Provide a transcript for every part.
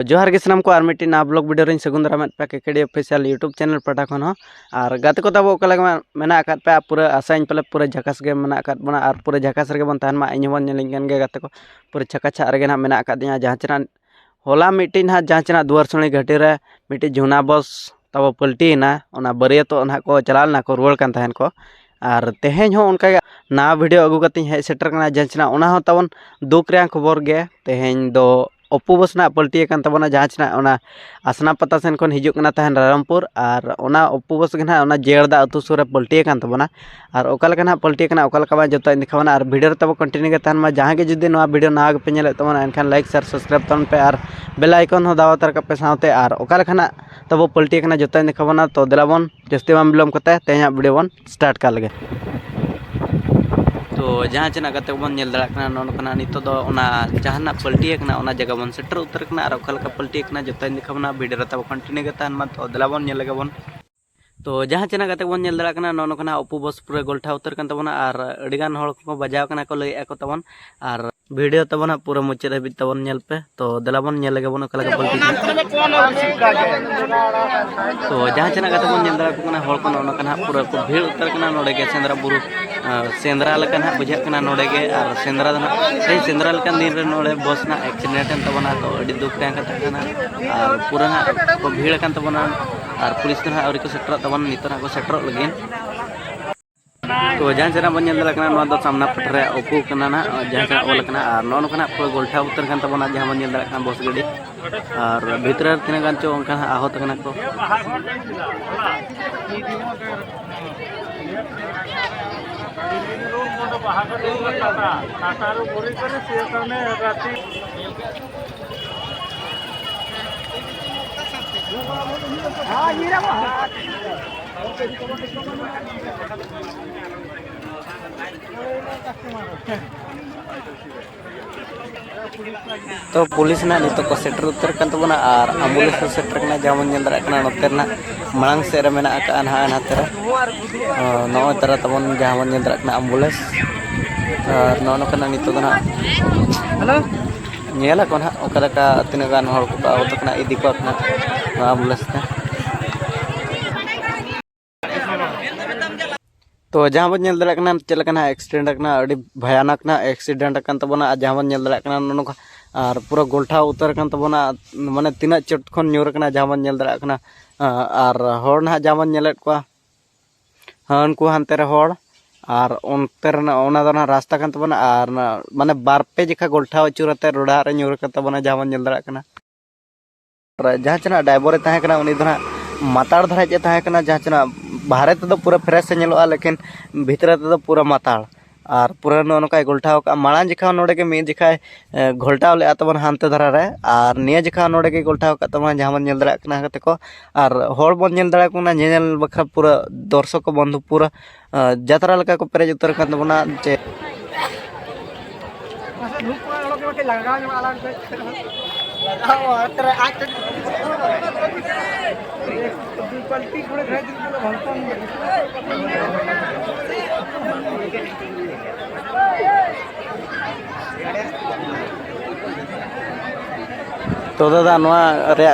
जोहार के सामान को मिट्टी ना ब्लॉग वीडियो रे सगुन दाराम पे केकेडी ऑफिशियल यूट्यूब चैनल पाटा खन और गाते को तब मेना पे पूरा आशा पले पूरा झकास के मेना बना और पूरा झकास रे बन तहन मा इनबन नेलिंगन के गाते को पूरा छकाछा रे ना मेना दिया जहाँ चना होला मिट्टी ना जहाँ चना दुआर सुनी घाटी रे मिट्टी झुना बस तब पलटीना ओना बरिया तो ना को चलालना को रुआड़ कान तहन को और तेहें हो उनका ना वीडियो अगू कती हेज सेटर कना जहाँ चना ओना हो तबन दुख रे खबर गे तेहें दो अपू बस ना पलटी तबना जहाँ चना आसना पता सेन खन हिजुकना तहन रामपुर और ओना अपू बस के ना जेड़दा अतु सुर पलटी तबना और ओकालका ना पलटी ओकालका जो दिखावना और वीडियो तब कंटिन्यू तहन मा जहाँ के जुदी वीडियो ना पे नेल तबना एनखान लाइक शेयर सब्सक्राइब तबन पे और बेल आइकन हो दावा तर पे साथे और ओकालका ना तब पलटी जो दिखावना तो दिलाबन जस्ती बाम बिलम करते तेज वीडियो बन स्टार्ट कर लगे। तो जहाँ चना गते बन नेल दाड़ा नोना नितो दो ओना जहाँ पलटी ओना जगह बन सेटर उतर और ओकालका पलटी जो दिखावना वीडियो तब कंटिन्यू के तहन मा तो दिलाबन नेल लगे बन। तो जहाँ चना गते बन नेल दाड़ा नोना अपू बस पूरा गोल्ठा उतर कर तबना और अड़ीगान हड़ को बजाव को लगे को तबन और वीडियो तबना पूरा मुचाद हाबी तबन नेल पे तो दिलाबन नेल लगे बन ओकालका पलटी। तो जहाँ चना गते बन नेल दाड़ा को हड़ को नोना पूरा को भीड़ उतर नोडे के सेंद्रा बुरु सेंद्रा लेकिन बुझा नोडे के और सेंद्रा सही सेंद्रा लेकिन दिन रे नोडे बस ना एक्सीडेंट तबना तो अड़ी दुख और पूरा को भीड़ तबना और पुलिस आवरी को सेटर तबन नित को सेटर लगे। तो जहाँ चना बन नेल सामना पटरे अपू ना जहाँ चना ओल और नौका पूरा गोल्ठा उतर तबना जहाँ बन नेल बस गाड़ी और भीतर तीन गान चो उनका आहत को। तो पुलिस ना नित को सेटर उतर तबना और एम्बुलेंस को सेटर जहाँ बन नेल दाड़ा नोते मांग से मेना नाते नौ तरह तबन जहाँ बन नेल दाड़ा एम्बुलेंस और नौका नित नेल को ना ओकालका तीन गान हड़ को आवतना इदी को एम्बुलेंस तो जहाँ बन नेल दाड़ा चलना एक्सीडेंट अड़ी भयानक एक्सीडेंट तबना जहाँ बन नेल दाड़ा नौका और पूरा गोल्ठा उतर तबना माने तीना चोट खन न्यूर जहाँ बन नेल दाड़ा और हड़ ना जहाँ बन नेलेद को उनको हानते रे हड़ और उनते रास्ता तबना और माने बारपे जखा गोल्ठा अचूरते रोड़ा रे न्यूर तबना जहाँ बन नेल दाड़ा जहाँ चना ड्राइवर तहकना उनी दो माताड़ धराजे तहकना जहाँ चना बाहरे तो पूरा फ्रेश से नेलोआ लेकिन भीतर तो पूरा माताड़ और पूरा नौका गोल्ठा माड़ा जखा नोड़े के मी जखा घोल्टा ले तबन हानते धरा रे और निया जखा नोड़े के गोल्ठा तबना जहाँ बन नेल दाड़ा को और हड़ बन नेल दाड़ा को नेल बखा पूरा दर्शक बंधु पूरा जात्रा लेका को पेरेज उतर तबना चे तो दादा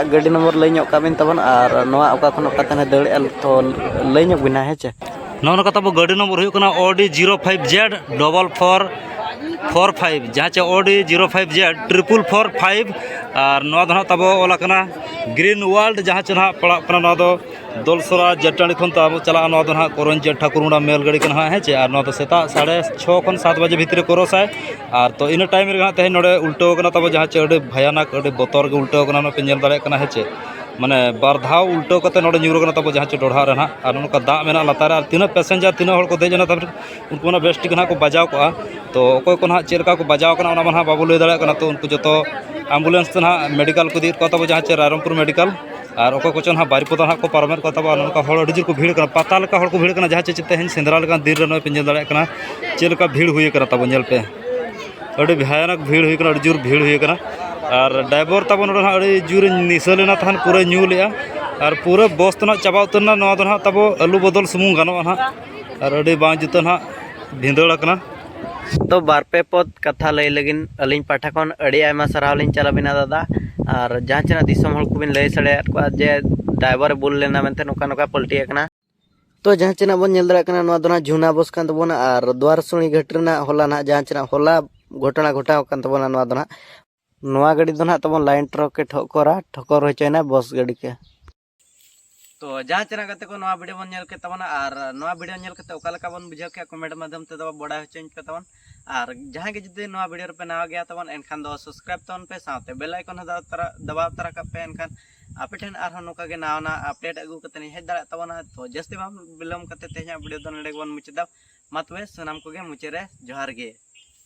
गाड़ी नंबर लैन तबन और दाड़े तो लैन बिना है चे नौका तब गाड़ी नंबर होना OD 05Z 4445 जहाँ चे OD 05Z 4445 और तब ओला ग्रीन वर्ल्ड जहाँ चे ना पड़ा दलसरा जटाणी खन तब चला करंज ठाकुरमुड़ा मेल गाड़ी का है चे और सेता 6:30 खन 7 बजे भितर क्रॉस है और तो इन टाइम रे तेज नोड़े उल्टो तब जहाँ चे भयानक बतर के उल्टो पे नेल दाड़ा है चे माने बार धाव उल्टो करते नोड़े न्यूर तब जहाँ चे डोढ़ा रे और उनका दाग में लातार और तीन पैसेंजर तीन हड़ को देजना तब उनको बेस टिक को बजाव को तो अकोय को चेलका को बजाव बाबू लई दाड़ा तो उनको जो एम्बुलेंस तो मेडिकल को दी तब जहाँ चे रायरमपुर मेडिकल और अकोय को चो बारिपदा को पारमेट को तब हड़ अड़ी जोर को भीड़ पता लेका हड़ को भीड़ जहाँ चे तेज सेंद्रा लेका दिन रे पे नेल दाड़ा चेलका भीड़ हुई तब नेल पे अड़ी भयानक भीड़ हुई अड़ी जोर भीड़ हुई और ड्राइवर तब अड़ी जोर निशा लेना तहन पूरा न्यू लिया और पूरा बस तो चाबा उतरना तब आलू बदल सुमुंग गानोगा और अड़ी बां जुता भिंदड़ तो बार पे पद कथा लय लगिन अलिन पाठा खन अड़ी आयमा सराव लिन चला बिना दादा और जहाँ चना दिसम हल को बिन लय सड़े जे ड्राइवर बुल लेना मेनते नोका नोका पलटी एकना तो जहाँ चना बन नेल दरा नोआ दो ना झुना बस कान तबोना और द्वार सुनी घटना होला ना जहाँ चना होला घटना घटाव कान तबोना नोआ दो ना नोआ गाड़ी दो ना तबन लाइन ट्रक के ठोकर होचैना बस गाड़ी के तो जहाँ चना गते को नोआ वीडियो बन नेल के तबना और नोआ वीडियो नेल के ओका लका बन बुझाव के कमेंट माध्यम ते दबा बड़ा होचैन पे तबन और जहाँ के जुदी नोआ वीडियो पे नवा गया तबन एनखान दो सब्सक्राइब तबन पे साथे बेल आइकन दबाव तरा का पे एनखान आपे ठेन आर नोका के नावना अपडेट अगू कते हेज दाड़ा तबना तो जस्ती बाम बिलम कते तेहा वीडियो दो नडे बन मुचदा मतवे सनाम को गे मुचे रे जोहार गे।